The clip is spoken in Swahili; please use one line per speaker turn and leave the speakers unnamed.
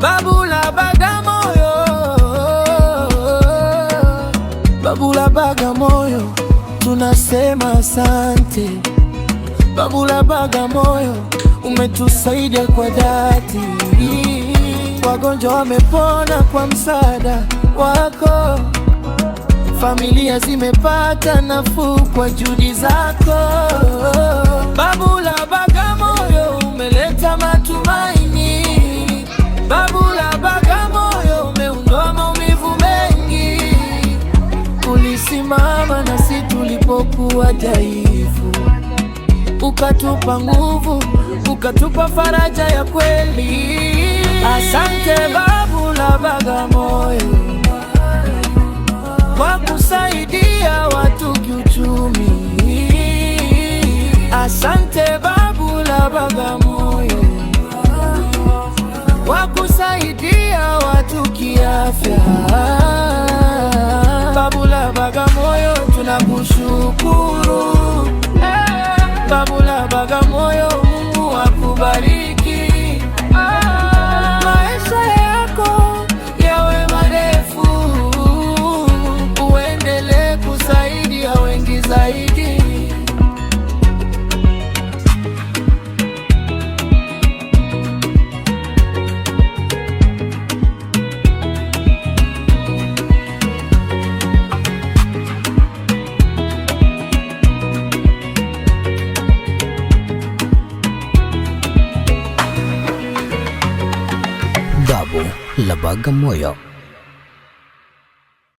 Babu la Bagamoyo, Babu la Bagamoyo, tunasema asante. Babu la Bagamoyo, umetusaidia kwa dhati. Wagonjwa wamepona kwa msaada wako, familia zimepata nafuu kwa juhudi zako. Babu la Bagamoyo, umeleta matumaini. Babu la Bagamoyo, umeondoa maumivu mengi. Ulisimama nasi tulipokuwa dhaifu, ukatupa nguvu, ukatupa faraja ya kweli. Asante Babu la Bagamoyo kwa kusaidia watu kiuchumi. Asante Babu la Bagamoyo kwa kusaidia watu kiafya. Babu la Bagamoyo, tunakushukuru. Babu la Bagamoyo, Mungu akubariki. Maisha yako yawe marefu, uendelee kusaidia wengi zaidi.
Babu la Bagamoyo.